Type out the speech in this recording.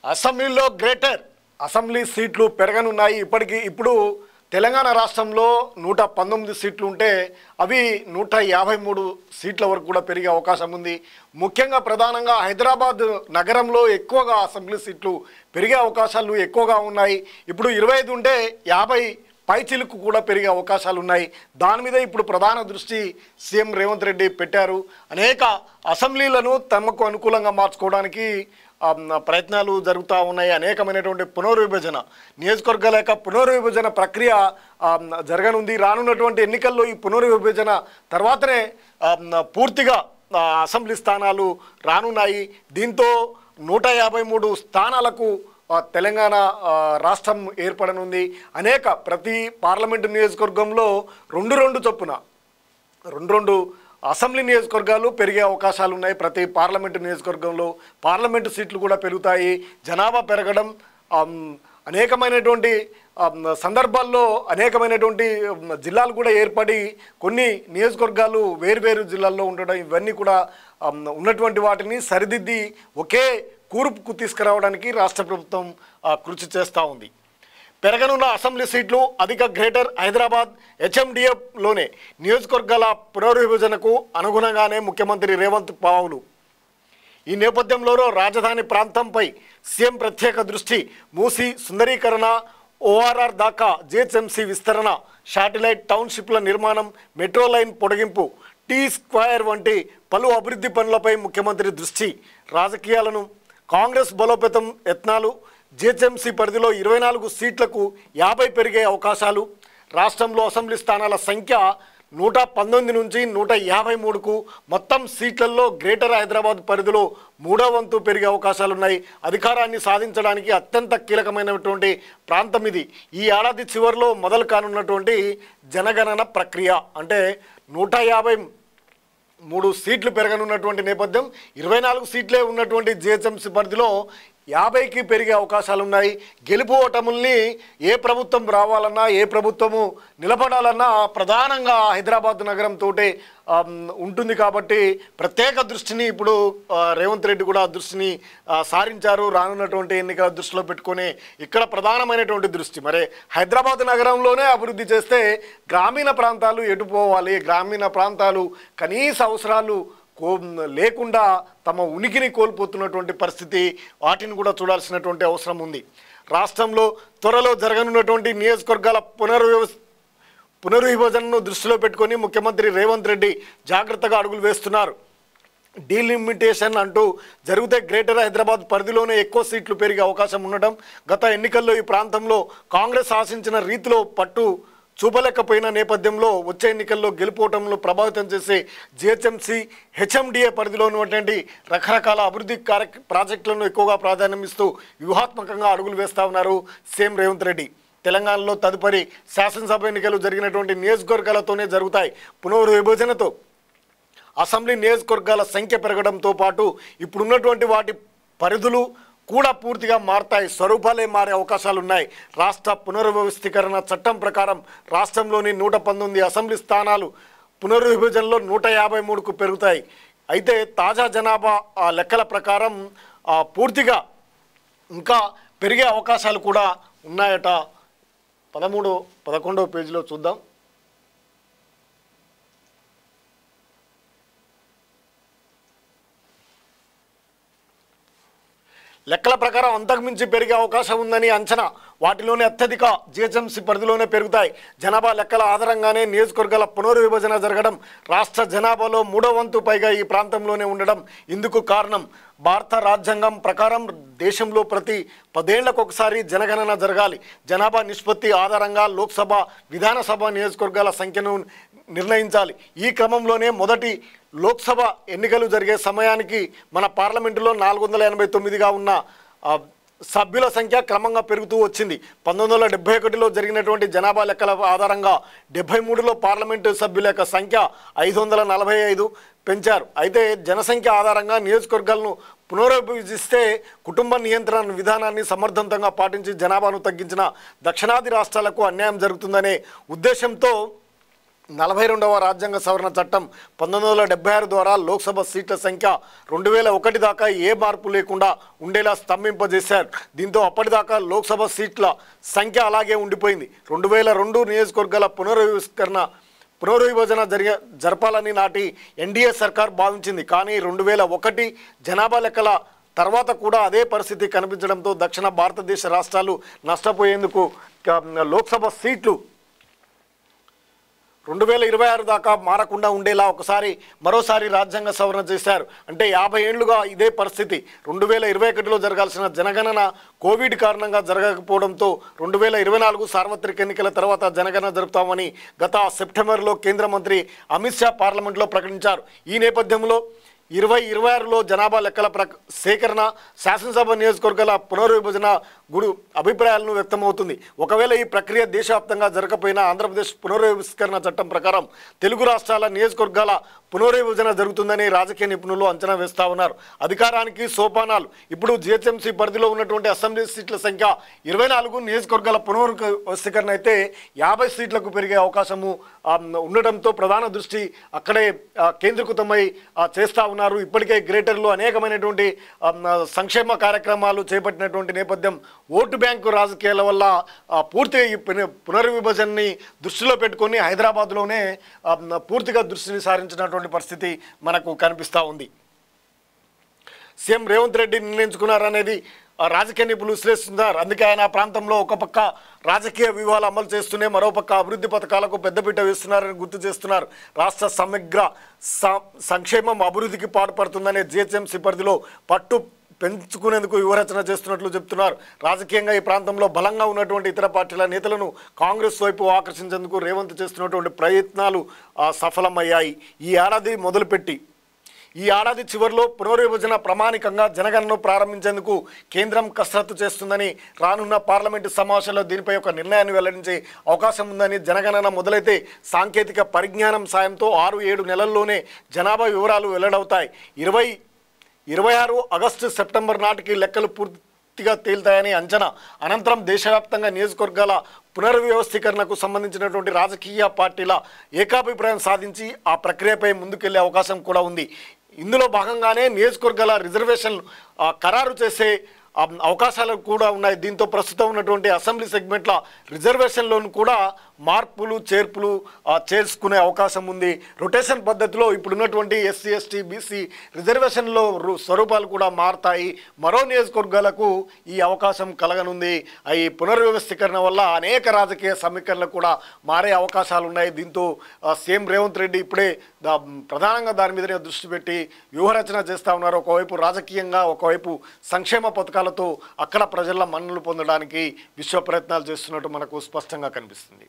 అసెంబ్లీలో greater assembly సీట్లు పెరగనున్నాయి. ఇప్పుడు తెలంగాణ రాష్ట్రంలో 119 సీట్లు ఉంటే అవి 153 సీట్ల వరకు కూడా పెరిగే అవకాశం ఉంది. ముఖ్యంగా ప్రధానంగా హైదరాబాద్ నగరంలో ఎక్కువగా అసెంబ్లీ సీట్లు పెరిగే అవకాశాలు ఎక్కువగా ఉన్నాయి. ఇప్పుడు 25 ఉంటే 50 పైచిలకు కూడా పెరిగే అవకాశాలు ఉన్నాయి. దాని మీద ఇప్పుడు ప్రధాన దృష్టి సీఎం రేవంత్ రెడ్డి పెట్టారు. అనేక అసెంబ్లీలను తమకు అనుకూలంగా మార్చుకోవడానికి ప్రయత్నాలు జరుగుతూ ఉన్నాయి. అనేకమైనటువంటి పునర్విభజన నియోజకవర్గాల యొక్క పునర్విభజన ప్రక్రియ జరగనుంది. రానున్నటువంటి ఎన్నికల్లో ఈ పునర్విభజన తర్వాతనే పూర్తిగా అసెంబ్లీ స్థానాలు రానున్నాయి. దీంతో 153 స్థానాలకు తెలంగాణ రాష్ట్రం ఏర్పడనుంది. ప్రతి పార్లమెంటు నియోజకవర్గంలో రెండు చొప్పున రెండు అసెంబ్లీ నియోజకవర్గాలు పెరిగే అవకాశాలు ఉన్నాయి. ప్రతి పార్లమెంటు నియోజకవర్గంలో పార్లమెంటు సీట్లు కూడా పెరుగుతాయి. జనాభా పెరగడం, అనేకమైనటువంటి సందర్భాల్లో అనేకమైనటువంటి జిల్లాలు కూడా ఏర్పడి కొన్ని నియోజకవర్గాలు వేరువేరు జిల్లాల్లో ఉండడం, ఇవన్నీ కూడా ఉన్నటువంటి వాటిని సరిదిద్ది ఒకే కూర్పుకు తీసుకురావడానికి రాష్ట్ర ప్రభుత్వం కృషి చేస్తూ ఉంది. పెరగనున్న అసెంబ్లీ సీట్లు అధిక గ్రేటర్ హైదరాబాద్ హెచ్ఎండిఏలోనే నియోజకవర్గాల పునర్విభజనకు అనుగుణంగానే ముఖ్యమంత్రి రేవంత్ పావులు. ఈ నేపథ్యంలో రాజధాని ప్రాంతంపై సీఎం ప్రత్యేక దృష్టి. మూసీ సుందరీకరణ, ఓఆర్ఆర్ దాకా జిహెచ్ఎంసీ విస్తరణ, శాటిలైట్ టౌన్షిప్ల నిర్మాణం, మెట్రో లైన్ పొడిగింపు, టీ స్క్వేర్ వంటి పలు అభివృద్ధి పనులపై ముఖ్యమంత్రి దృష్టి. రాజకీయాలను కాంగ్రెస్ బలోపేతం యత్నాలు. జిహెచ్ఎంసీ పరిధిలో 24 సీట్లకు 50 పెరిగే అవకాశాలు. రాష్ట్రంలో అసెంబ్లీ స్థానాల సంఖ్య 119 నుంచి 153కు. మొత్తం సీట్లలో గ్రేటర్ హైదరాబాద్ పరిధిలో 3వ వంతు పెరిగే అవకాశాలున్నాయి. అధికారాన్ని సాధించడానికి అత్యంత కీలకమైనటువంటి ప్రాంతం ఇది. ఈ ఏడాది చివరిలో మొదలు కానున్నటువంటి జనగణన ప్రక్రియ అంటే 153 సీట్లు పెరగనున్నటువంటి నేపథ్యం. 24 సీట్లే ఉన్నటువంటి జిహెచ్ఎంసీ పరిధిలో 50కి పెరిగే అవకాశాలు ఉన్నాయి. గెలుపు ఓటముల్ని ఏ ప్రభుత్వం రావాలన్నా, ఏ ప్రభుత్వము నిలబడాలన్నా ప్రధానంగా హైదరాబాద్ నగరంతో ఉంటుంది. కాబట్టి ప్రత్యేక దృష్టిని ఇప్పుడు రేవంత్ రెడ్డి కూడా దృష్టిని సారించారు. రానున్నటువంటి ఎన్నికల దృష్టిలో పెట్టుకొని ఇక్కడ ప్రధానమైనటువంటి దృష్టి మరి హైదరాబాద్ నగరంలోనే అభివృద్ధి చేస్తే గ్రామీణ ప్రాంతాలు ఎటుపోవాలి, గ్రామీణ ప్రాంతాలు కనీస అవసరాలు లేకుండా తమ ఉనికిని కోల్పోతున్నటువంటి పరిస్థితి, వాటిని కూడా చూడాల్సినటువంటి అవసరం ఉంది. రాష్ట్రంలో త్వరలో జరగనున్నటువంటి నియోజకవర్గాల పునర్విభజనను దృష్టిలో పెట్టుకొని ముఖ్యమంత్రి రేవంత్ రెడ్డి జాగ్రత్తగా అడుగులు వేస్తున్నారు. డీలిమిటేషన్ అంటూ జరిగితే గ్రేటర్ హైదరాబాద్ పరిధిలోనే ఎక్కువ సీట్లు పెరిగే అవకాశం ఉండడం, గత ఎన్నికల్లో ఈ ప్రాంతంలో కాంగ్రెస్ ఆశించిన రీతిలో పట్టు చూపలేకపోయిన నేపథ్యంలో వచ్చే ఎన్నికల్లో గెలుపోవటంలో ప్రభావితం చేసే జిహెచ్ఎంసీ హెచ్ఎండిఏ పరిధిలో ఉన్నటువంటి రకరకాల అభివృద్ధి ప్రాజెక్టులను ఎక్కువగా ప్రాధాన్యం ఇస్తూ వ్యూహాత్మకంగా అడుగులు వేస్తూ ఉన్నారు సీఎం రేవంత్ రెడ్డి. తెలంగాణలో తదుపరి శాసనసభ ఎన్నికలు జరిగినటువంటి నియోజకవర్గాలతోనే జరుగుతాయి. పునర్విభజనతో అసెంబ్లీ నియోజకవర్గాల సంఖ్య పెరగడంతో పాటు ఇప్పుడున్నటువంటి వాటి పరిధులు కూడా పూర్తిగా మారతాయి, స్వరూపాలే మారే అవకాశాలున్నాయి. రాష్ట్ర పునర్వ్యవస్థీకరణ చట్టం ప్రకారం రాష్ట్రంలోని 119 అసెంబ్లీ స్థానాలు పునర్విభజనలో 153కు పెరుగుతాయి. అయితే తాజా జనాభా లెక్కల ప్రకారం పూర్తిగా ఇంకా పెరిగే అవకాశాలు కూడా ఉన్నాయట. 11వ పేజీలో చూద్దాం. లెక్కల ప్రకారం అంతకుమించి పెరిగే అవకాశం ఉందని అంచనా. వాటిలోనే అత్యధిక జిహెచ్ఎంసీ పరిధిలోనే పెరుగుతాయి. జనాభా లెక్కల ఆధారంగానే నియోజకవర్గాల పునర్విభజన జరగడం, రాష్ట్ర జనాభాలో 3వ వంతు పైగా ఈ ప్రాంతంలోనే ఉండడం ఇందుకు కారణం. భారత రాజ్యాంగం ప్రకారం దేశంలో ప్రతి 10 ఏళ్లకు ఒకసారి జనగణన జరగాలి. జనాభా నిష్పత్తి ఆధారంగా లోక్సభ, విధానసభ నియోజకవర్గాల సంఖ్యను నిర్ణయించాలి. ఈ క్రమంలోనే మొదటి లోక్సభ ఎన్నికలు జరిగే సమయానికి మన పార్లమెంటులో 489గా ఉన్న సభ్యుల సంఖ్య క్రమంగా పెరుగుతూ వచ్చింది. 1971లో జరిగినటువంటి జనాభా లెక్కల ఆధారంగా 73లో పార్లమెంటు సభ్యుల యొక్క సంఖ్య 545 పెంచారు. అయితే జనసంఖ్య ఆధారంగా నియోజకవర్గాలను పునర్విభజిస్తే కుటుంబ నియంత్రణ విధానాన్ని సమర్థవంతంగా పాటించి జనాభాను తగ్గించిన దక్షిణాది రాష్ట్రాలకు అన్యాయం జరుగుతుందనే ఉద్దేశంతో 42వ రాజ్యాంగ సవరణ చట్టం 1976 ద్వారా లోక్సభ సీట్ల సంఖ్య 2001 దాకా ఏ మార్పు లేకుండా ఉండేలా స్తంభింపజేశారు. దీంతో అప్పటిదాకా లోక్సభ సీట్ల సంఖ్య అలాగే ఉండిపోయింది. 2002 నియోజకవర్గాల పునర్విభజన జరపాలని నాటి ఎన్డీఏ సర్కార్ భావించింది. కానీ 2001 జనాభా లెక్కల తర్వాత కూడా అదే పరిస్థితి కనిపించడంతో దక్షిణ భారతదేశ రాష్ట్రాలు నష్టపోయేందుకు లోక్సభ సీట్లు 2026 దాకా మారకుండా ఉండేలా మరోసారి రాజ్యాంగ సవరణ చేశారు. అంటే 50 ఏళ్లుగా ఇదే పరిస్థితి. 2021లో జరగాల్సిన జనగణన కోవిడ్ కారణంగా జరగకపోవడంతో 2024 సార్వత్రిక ఎన్నికల తర్వాత జనగణన జరుపుతామని గత సెప్టెంబర్లో కేంద్ర మంత్రి అమిత్ షా పార్లమెంట్లో ప్రకటించారు. ఈ నేపథ్యంలో 2026లో జనాభా లెక్కల సేకరణ, శాసనసభ నియోజకవర్గాల పునర్విభజన అభిప్రాయాలను వ్యక్తమవుతుంది. ఒకవేళ ఈ ప్రక్రియ దేశవ్యాప్తంగా జరగకపోయినా ఆంధ్రప్రదేశ్ పునర్వ్యవస్థీకరణ చట్టం ప్రకారం తెలుగు రాష్ట్రాల నియోజకవర్గాల పునర్విభజన జరుగుతుందని రాజకీయ నిపుణులు అంచనా వేస్తా ఉన్నారు. అధికారానికి సోపానాలు. ఇప్పుడు జిహెచ్ఎంసీ పరిధిలో ఉన్నటువంటి అసెంబ్లీ సీట్ల సంఖ్య 24, నియోజకవర్గాల పునర్వ్యవస్థీకరణ అయితే 50 సీట్లకు పెరిగే అవకాశము ఉండటంతో ప్రధాన దృష్టి అక్కడే కేంద్రీకృతమై చేస్తూ ఉన్నారు. ఇప్పటికే గ్రేటర్లో అనేకమైనటువంటి సంక్షేమ కార్యక్రమాలు చేపట్టినటువంటి నేపథ్యం, ఓటు బ్యాంకు రాజకీయాల వల్ల పూర్తిగా ఈ పునర్విభజనని దృష్టిలో పెట్టుకొని హైదరాబాద్లోనే పూర్తిగా దృష్టిని సారించినటువంటి పరిస్థితి మనకు కనిపిస్తూ ఉంది. సీఎం రేవంత్ రెడ్డి నిర్ణయించుకున్నారనేది రాజకీయ నిపుణులు విశ్లేషిస్తున్నారు. అందుకే ఆయన ప్రాంతంలో ఒక పక్క రాజకీయ వ్యూహాలు అమలు చేస్తూనే మరోపక్క అభివృద్ధి పథకాలకు పెద్దపీట వేస్తున్నారని గుర్తు చేస్తున్నారు. రాష్ట్ర సమగ్ర సంక్షేమం అభివృద్ధికి పాటుపడుతుందనే జిహెచ్ఎంసీ పరిధిలో పట్టు పెంచుకునేందుకు వ్యూహరచన చేస్తున్నట్లు చెప్తున్నారు. రాజకీయంగా ఈ ప్రాంతంలో బలంగా ఉన్నటువంటి ఇతర పార్టీల నేతలను కాంగ్రెస్ వైపు ఆకర్షించేందుకు రేవంత్ చేస్తున్నటువంటి ప్రయత్నాలు సఫలమయ్యాయి. ఈ ఏడాది చివరిలో పునర్విభజన ప్రామాణికంగా జనగణనను ప్రారంభించేందుకు కేంద్రం కసరత్తు చేస్తుందని, రానున్న పార్లమెంటు సమావేశంలో దీనిపై ఒక నిర్ణయాన్ని వెల్లడించే అవకాశం ఉందని, జనగణన మొదలైతే సాంకేతిక పరిజ్ఞానం సాయంతో 6-7 నెలల్లోనే జనాభా వివరాలు వెల్లడవుతాయి. 2026 ఆగస్టు సెప్టెంబర్ నాటికి లెక్కలు పూర్తిగా తేలుతాయని అంచనా. అనంతరం దేశవ్యాప్తంగా నియోజకవర్గాల పునర్వ్యవస్థీకరణకు సంబంధించినటువంటి రాజకీయ పార్టీల ఏకాభిప్రాయం సాధించి ఆ ప్రక్రియపై ముందుకెళ్లే అవకాశం కూడా ఉంది. ఇందులో భాగంగానే నియోజకవర్గాల రిజర్వేషన్ ఖరారు చేసే అవకాశాలు కూడా ఉన్నాయి. దీంతో ప్రస్తుతం ఉన్నటువంటి అసెంబ్లీ సెగ్మెంట్ల రిజర్వేషన్లోను కూడా మార్పులు చేర్పులు చేసుకునే అవకాశం ఉంది. రొటేషన్ పద్ధతిలో ఇప్పుడున్నటువంటి ఎస్సీ ఎస్టీ బీసీ రిజర్వేషన్లో స్వరూపాలు కూడా మారుతాయి. మరో నియోజకవర్గాలకు ఈ అవకాశం కలగనుంది. ఈ పునర్వ్యవస్థీకరణ వల్ల అనేక రాజకీయ సమీకరణలు కూడా మారే అవకాశాలు ఉన్నాయి. దీంతో సీఎం రేవంత్ రెడ్డి ఇప్పుడే ప్రధానంగా దాని మీదనే దృష్టి పెట్టి వ్యూహరచన చేస్తూ ఉన్నారు. ఒకవైపు రాజకీయంగా, ఒకవైపు సంక్షేమ పథకాలతో అక్కడ ప్రజల మన్ననలు పొందడానికి విశ్వ ప్రయత్నాలు చేస్తున్నట్టు మనకు స్పష్టంగా కనిపిస్తుంది.